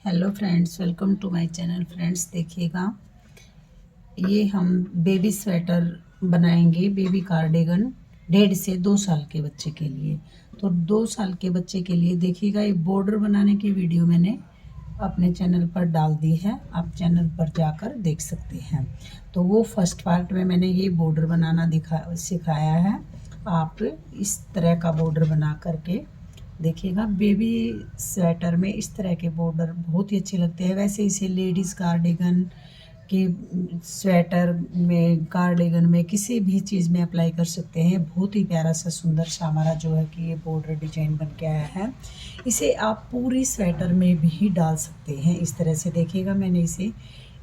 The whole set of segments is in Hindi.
Hello friends, welcome to my channel. Friends देखिएगा, ये हम बेबी स्वेटर बनाएंगे, बेबी कार्डिगन 1.5 से 2 साल के बच्चे के लिए। तो 2 साल के बच्चे के लिए देखिएगा, ये बॉर्डर बनाने की वीडियो मैंने अपने चैनल पर डाल दी है, आप चैनल पर जाकर देख सकते हैं। तो वो फर्स्ट पार्ट में मैंने ये बॉर्डर बनाना सिखाया है। आप इस तरह का बॉर्डर बना करके देखिएगा। बेबी स्वेटर में इस तरह के बॉर्डर बहुत ही अच्छे लगते हैं। वैसे इसे लेडीज़ कार्डिगन के स्वेटर में, कार्डिगन में, किसी भी चीज़ में अप्लाई कर सकते हैं। बहुत ही प्यारा सा सुंदर सा हमारा जो है कि ये बॉर्डर डिजाइन बन के आया है। इसे आप पूरी स्वेटर में भी डाल सकते हैं। इस तरह से देखिएगा, मैंने इसे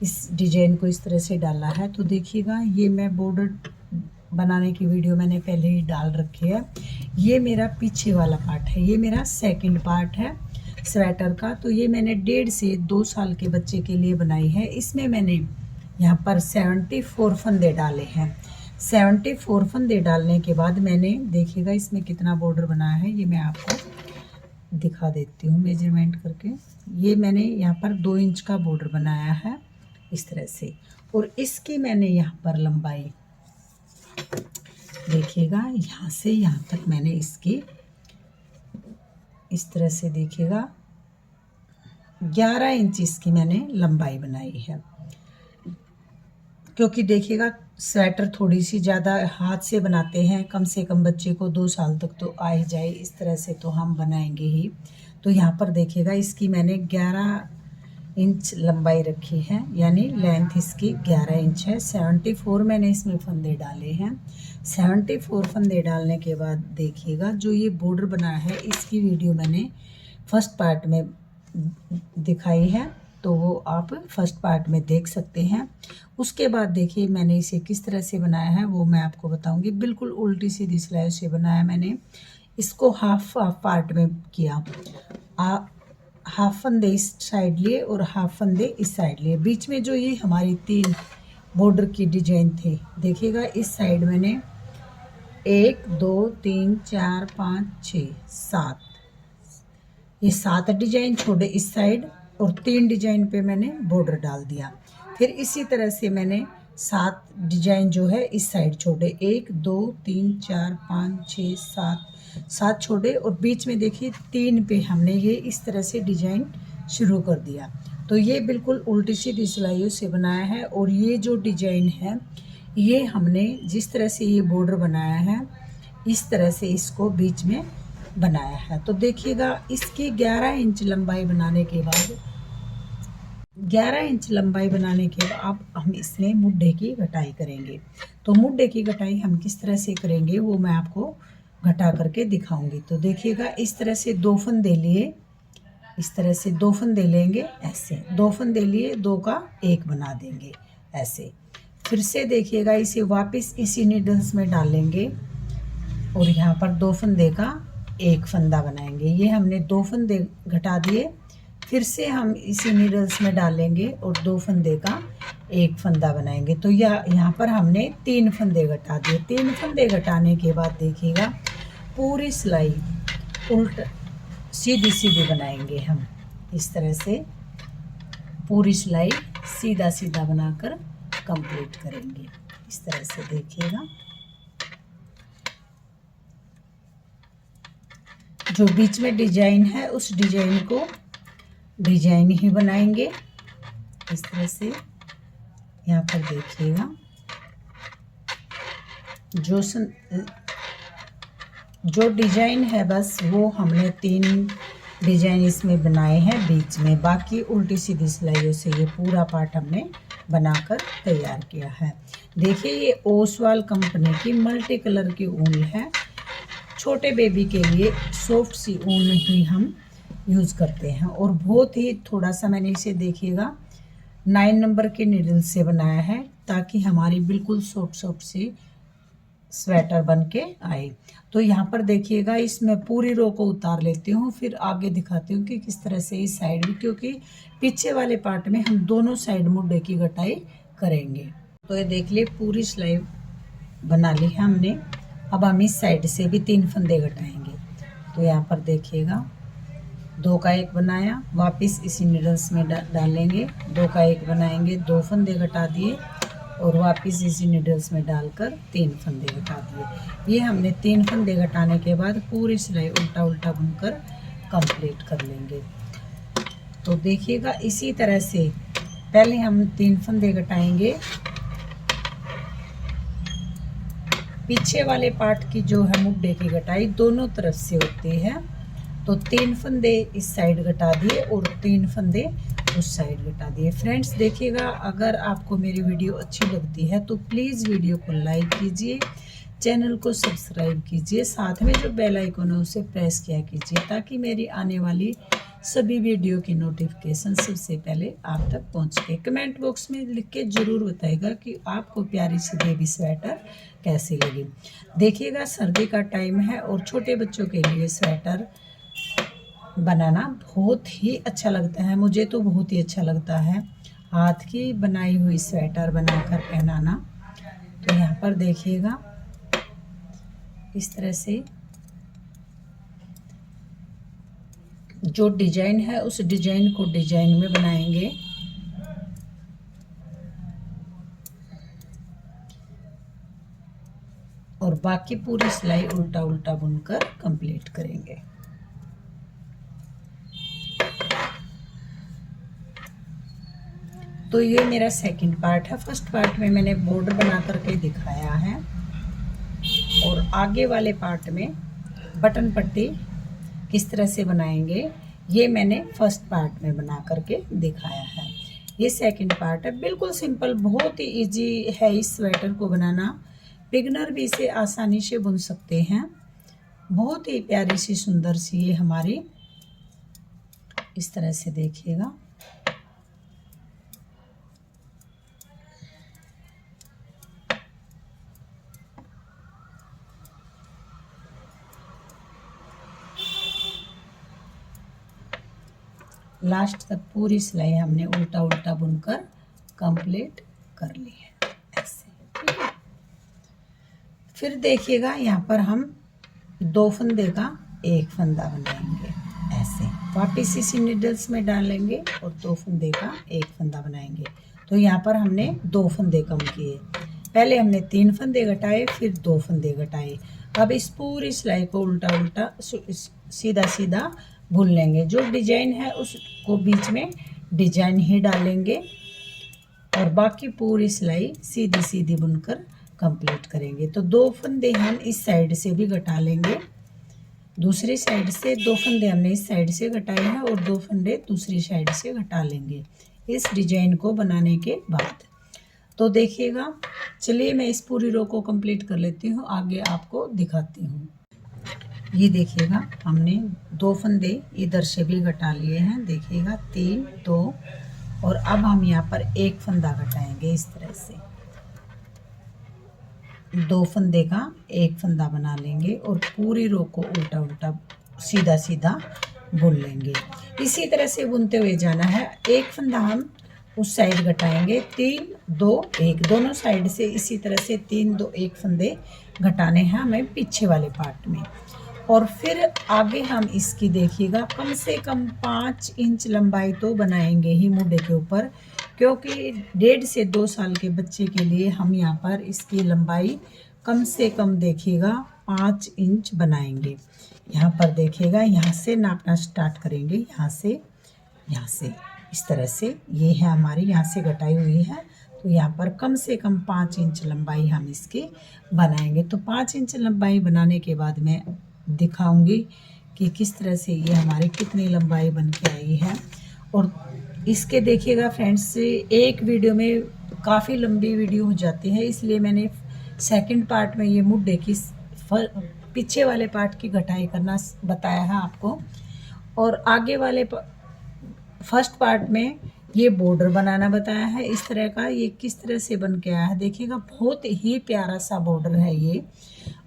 इस डिजाइन को इस तरह से डाला है। तो देखिएगा, ये मैं बॉर्डर बनाने की वीडियो मैंने पहले ही डाल रखी है। ये मेरा पीछे वाला पार्ट है, ये मेरा सेकंड पार्ट है स्वेटर का। तो ये मैंने 1.5 से 2 साल के बच्चे के लिए बनाई है। इसमें मैंने यहाँ पर 74 फंदे डाले हैं। 74 फंदे डालने के बाद मैंने देखिएगा इसमें कितना बॉर्डर बनाया है, ये मैं आपको दिखा देती हूँ मेजरमेंट करके। ये मैंने यहाँ पर 2 इंच का बॉर्डर बनाया है इस तरह से। और इसकी मैंने यहाँ पर लंबाई देखिएगा, यहाँ से यहाँ तक मैंने इसकी इस तरह से देखिएगा 11 इंच इसकी मैंने लंबाई बनाई है। क्योंकि देखिएगा, स्वेटर थोड़ी सी ज़्यादा हाथ से बनाते हैं, कम से कम बच्चे को 2 साल तक तो आ ही जाए, इस तरह से तो हम बनाएंगे ही। तो यहाँ पर देखिएगा, इसकी मैंने 11 इंच लंबाई रखी है, यानी लेंथ इसकी 11 इंच है। 74 मैंने इसमें फंदे डाले हैं। 74 फंदे डालने के बाद देखिएगा, जो ये बॉर्डर बनाया है इसकी वीडियो मैंने फर्स्ट पार्ट में दिखाई है, तो वो आप फर्स्ट पार्ट में देख सकते हैं। उसके बाद देखिए मैंने इसे किस तरह से बनाया है वो मैं आपको बताऊंगी। बिल्कुल उल्टी सीधी सिलाई से बनाया मैंने इसको, हाफ पार्ट में किया। हाफ फंदे इस साइड लिए और हाफ फंदे इस साइड लिए। बीच में जो ये हमारी 3 बॉर्डर की डिजाइन थी, देखिएगा इस साइड मैंने 1 2 3 4 5 6 7 ये 7 डिजाइन छोड़े इस साइड, और 3 डिजाइन पे मैंने बॉर्डर डाल दिया। फिर इसी तरह से मैंने 7 डिजाइन जो है इस साइड छोड़े, 1 2 3 4 5 6 7 छोड़े, और बीच में देखिए 3 पे हमने ये इस तरह से डिजाइन शुरू कर दिया। तो ये बिल्कुल उल्टी सीधी सिलाइयों से बनाया है। और ये जो डिजाइन है, ये हमने जिस तरह से ये बॉर्डर बनाया है, इस तरह से इसको बीच में बनाया है। तो देखिएगा, इसकी 11 इंच लंबाई बनाने के बाद 11 इंच लंबाई बनाने के बाद हम इसमें मुड्ढे की कटाई करेंगे। तो मुड्ढे की कटाई हम किस तरह से करेंगे वो मैं आपको घटा करके दिखाऊंगी। तो देखिएगा, इस तरह से 2 फंदे लिए, इस तरह से 2 फंदे लेंगे, ऐसे 2 फंदे लिए, 2 का 1 बना देंगे ऐसे। फिर से देखिएगा, इसे वापस इसी नीडल्स में डालेंगे और यहाँ पर 2 फंदे का 1 फंदा बनाएंगे। ये हमने 2 फंदे घटा दिए, फिर से हम इसी नीडल्स में डालेंगे और 2 फंदे का 1 फंदा बनाएंगे। तो यहाँ पर हमने 3 फंदे घटा दिए। 3 फंदे घटाने के बाद देखिएगा, पूरी सिलाई उल्ट सीधी सीधी बनाएंगे हम। इस तरह से पूरी सिलाई सीधा सीधा बनाकर कंप्लीट करेंगे। इस तरह से देखिएगा, जो बीच में डिजाइन है उस डिजाइन को डिजाइन ही बनाएंगे इस तरह से। यहाँ पर देखिएगा, जो डिजाइन है बस वो हमने 3 डिजाइन इसमें बनाए हैं बीच में। बाकी उल्टी सीधी सिलाइयों से ये पूरा पार्ट हमने बनाकर तैयार किया है। देखिए, ये ओसवाल कंपनी की मल्टी कलर की ऊन है। छोटे बेबी के लिए सॉफ्ट सी ऊन ही हम यूज़ करते हैं, और बहुत ही थोड़ा सा मैंने इसे देखिएगा 9 नंबर के नीडल से बनाया है, ताकि हमारी बिल्कुल सॉफ्ट सी स्वेटर बन के आए। तो यहाँ पर देखिएगा, इसमें पूरी रो को उतार लेती हूँ, फिर आगे दिखाती हूँ कि किस तरह से इस साइड भी, क्योंकि पीछे वाले पार्ट में हम दोनों साइड मुड्ढे की कटाई करेंगे। तो ये देख लिए, पूरी सिलाई बना ली है हमने। अब हम इस साइड से भी 3 फंदे घटाएंगे। तो यहाँ पर देखिएगा, 2 का 1 बनाया, वापस इसी नीडल्स में डालेंगे, 2 का 1 बनाएंगे, 2 फंदे घटा दिए और वापस इसी नीडल्स में डालकर 3 फंदे घटा दिए। ये हमने 3 फंदे घटाने के बाद पूरी सिलाई उल्टा उल्टा बुनकर कंप्लीट कर लेंगे। तो देखिएगा इसी तरह से पहले हम 3 फंदे घटाएंगे, पीछे वाले पार्ट की जो है मुड्ढे की घटाई दोनों तरफ से होती है। तो 3 फंदे इस साइड घटा दिए और 3 फंदे उस साइड घटा दिए। फ्रेंड्स देखिएगा, अगर आपको मेरी वीडियो अच्छी लगती है तो प्लीज़ वीडियो को लाइक कीजिए, चैनल को सब्सक्राइब कीजिए, साथ में जो बेल आइकन है उसे प्रेस किया कीजिए ताकि मेरी आने वाली सभी वीडियो की नोटिफिकेशन सबसे पहले आप तक पहुंच के। कमेंट बॉक्स में लिख के ज़रूर बताइएगा कि आपको प्यारी सी बेबी स्वेटर कैसी लगी। देखिएगा सर्दी का टाइम है और छोटे बच्चों के लिए स्वेटर बनाना बहुत ही अच्छा लगता है, मुझे तो बहुत ही अच्छा लगता है हाथ की बनाई हुई स्वेटर बनाकर पहनाना। तो यहाँ पर देखिएगा इस तरह से जो डिजाइन है उस डिजाइन को डिजाइन में बनाएंगे। और बाकी पूरी सिलाई उल्टा उल्टा बुनकर कंप्लीट करेंगे। तो ये मेरा सेकंड पार्ट है। फर्स्ट पार्ट में मैंने बॉर्डर बना करके दिखाया है और आगे वाले पार्ट में बटन पट्टी किस तरह से बनाएंगे ये मैंने फर्स्ट पार्ट में बना करके दिखाया है। ये सेकंड पार्ट है, बिल्कुल सिंपल, बहुत ही इजी है इस स्वेटर को बनाना, बिगनर भी इसे आसानी से बुन सकते हैं। बहुत ही प्यारी सी सुंदर सी ये हमारी इस तरह से देखिएगा। लास्ट तक पूरी सिलाई हमने उल्टा उल्टा बुनकर कंप्लीट कर ली है ऐसे, ठीक है। फिर देखिएगा यहाँ पर हम 2 फंदे का 1 फंदा बनाएंगे ऐसे, वापस इसी नीडल्स में डालेंगे और 2 फंदे का 1 फंदा बनाएंगे। तो यहाँ पर हमने 2 फंदे कम किए, पहले हमने 3 फंदे घटाए फिर 2 फंदे घटाए। अब इस पूरी सिलाई को उल्टा उल्टा सीधा सीधा भून लेंगे, जो डिजाइन है उसको बीच में डिजाइन ही डालेंगे और बाकी पूरी सिलाई सीधी सीधी बुनकर कंप्लीट करेंगे। तो 2 फंदे हम इस साइड से भी घटा लेंगे, दूसरी साइड से 2 फंदे हमने इस साइड से घटाए हैं और 2 फंदे दूसरी साइड से घटा लेंगे इस डिजाइन को बनाने के बाद। तो देखिएगा, चलिए मैं इस पूरी रो को कंप्लीट कर लेती हूँ, आगे आपको दिखाती हूँ। ये देखिएगा हमने 2 फंदे इधर से भी घटा लिए हैं, देखिएगा 3 2 और अब हम यहाँ पर 1 फंदा घटाएंगे इस तरह से, 2 फंदे का 1 फंदा बना लेंगे और पूरी रो को उल्टा उल्टा सीधा सीधा बुन लेंगे। इसी तरह से बुनते हुए जाना है। 1 फंदा हम उस साइड घटाएंगे, 3 2 1 दोनों साइड से इसी तरह से 3 2 1 फंदे घटाने हैं हमें पीछे वाले पार्ट में। और फिर आगे हम इसकी देखिएगा कम से कम 5 इंच लंबाई तो बनाएंगे ही मुड्ढे के ऊपर, क्योंकि 1.5 से 2 साल के बच्चे के लिए हम यहाँ पर इसकी लंबाई कम से कम देखिएगा 5 इंच बनाएंगे। यहाँ पर देखिएगा, यहाँ से नापना स्टार्ट करेंगे, यहाँ से इस तरह से, ये है हमारी यहाँ से घटाई हुई है। तो यहाँ पर कम से कम 5 इंच लंबाई हम इसकी बनाएंगे। तो 5 इंच लंबाई बनाने के बाद मैं दिखाऊंगी कि किस तरह से ये हमारी कितनी लंबाई बन के आई है। और इसके देखिएगा फ्रेंड्स, एक वीडियो में काफ़ी लंबी वीडियो हो जाती है, इसलिए मैंने सेकंड पार्ट में ये मुड्ढे की पीछे वाले पार्ट की घटाई करना बताया है आपको, और आगे वाले फर्स्ट पार्ट में ये बॉर्डर बनाना बताया है इस तरह का। ये किस तरह से बन के आया है देखिएगा, बहुत ही प्यारा सा बॉर्डर है ये।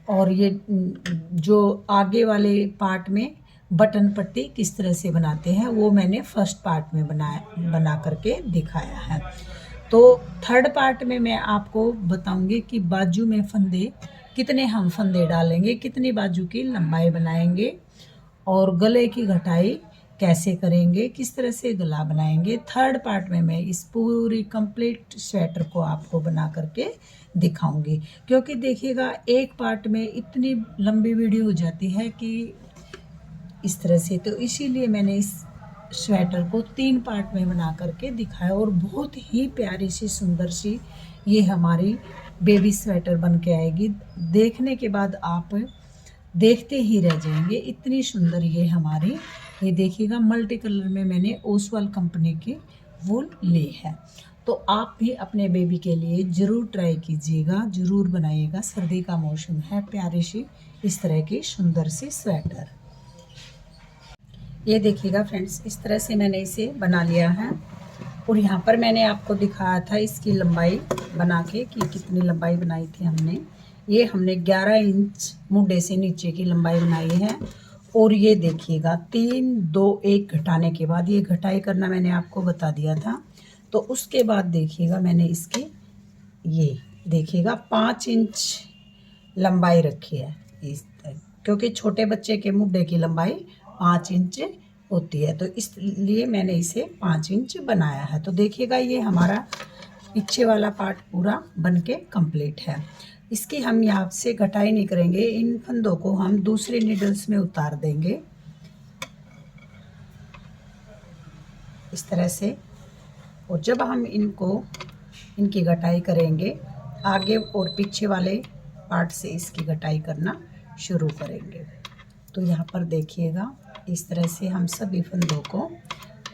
और ये जो आगे पार्ट में बटन पट्टी किस तरह से बनाते हैं वो मैंने फर्स्ट पार्ट में बना करके दिखाया है। तो थर्ड पार्ट में मैं आपको बताऊंगी कि बाजू में फंदे कितने हम फंदे डालेंगे, कितनी बाजू की लंबाई बनाएंगे और गले की घटाई कैसे करेंगे, किस तरह से गला बनाएंगे। थर्ड पार्ट में मैं इस पूरी कंप्लीट स्वेटर को आपको बना करके दिखाऊंगी, क्योंकि देखिएगा एक पार्ट में इतनी लंबी वीडियो हो जाती है कि इस तरह से, तो इसीलिए मैंने इस स्वेटर को 3 पार्ट में बना करके दिखाया। और बहुत ही प्यारी सी सुंदर सी ये हमारी बेबी स्वेटर बन के आएगी। देखने के बाद आप देखते ही रह जाएंगे, इतनी सुंदर ये हमारी। ये देखिएगा मल्टी कलर में मैंने ओसवाल कंपनी की वूल ली है। तो आप भी अपने बेबी के लिए ज़रूर ट्राई कीजिएगा, ज़रूर बनाइएगा। सर्दी का मौसम है, प्यारी सी इस तरह की सुंदर सी स्वेटर। ये देखिएगा फ्रेंड्स, इस तरह से मैंने इसे बना लिया है। और यहाँ पर मैंने आपको दिखाया था इसकी लंबाई बना के कि कितनी लंबाई बनाई थी हमने। ये हमने 11 इंच मुंडे से नीचे की लंबाई बनाई है। और ये देखिएगा 3 2 1 घटाने के बाद, ये घटाई करना मैंने आपको बता दिया था। तो उसके बाद देखिएगा मैंने इसकी ये देखिएगा 5 इंच लंबाई रखी है इस, क्योंकि छोटे बच्चे के मुंडे की लंबाई 5 इंच होती है, तो इसलिए मैंने इसे 5 इंच बनाया है। तो देखिएगा ये हमारा पीछे वाला पार्ट पूरा बनके कंप्लीट है। इसकी हम यहाँ से कटाई नहीं करेंगे, इन फंदों को हम दूसरे नीडल्स में उतार देंगे इस तरह से। और जब हम इनकी कटाई करेंगे, आगे और पीछे वाले पार्ट से इसकी कटाई करना शुरू करेंगे। तो यहाँ पर देखिएगा इस तरह से हम सभी फंदों को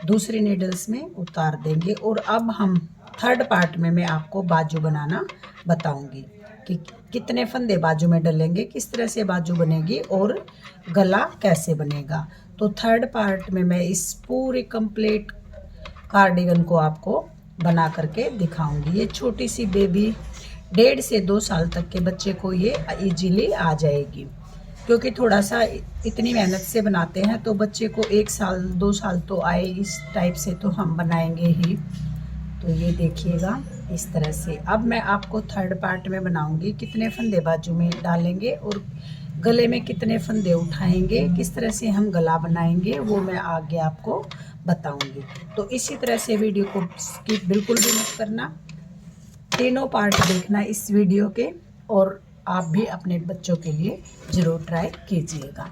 दूसरी नीडल्स में उतार देंगे। और अब हम थर्ड पार्ट में मैं आपको बाजू बनाना बताऊंगी कि कितने फंदे बाजू में डलेंगे, किस तरह से बाजू बनेगी और गला कैसे बनेगा। तो थर्ड पार्ट में मैं इस पूरी कंप्लीट कार्डिगन को आपको बना करके दिखाऊंगी। ये छोटी सी बेबी 1.5 से 2 साल तक के बच्चे को ये इजीली आ जाएगी, क्योंकि थोड़ा सा इतनी मेहनत से बनाते हैं तो बच्चे को 1 साल 2 साल तो आए, इस टाइप से तो हम बनाएंगे ही। तो ये देखिएगा इस तरह से। अब मैं आपको थर्ड पार्ट में बनाऊंगी कितने फंदे बाजू में डालेंगे और गले में कितने फंदे उठाएंगे, किस तरह से हम गला बनाएंगे, वो मैं आगे आपको बताऊंगी। तो इसी तरह से वीडियो को स्किप बिल्कुल भी मत करना, तीनों पार्ट देखना इस वीडियो के, और आप भी अपने बच्चों के लिए ज़रूर ट्राई कीजिएगा।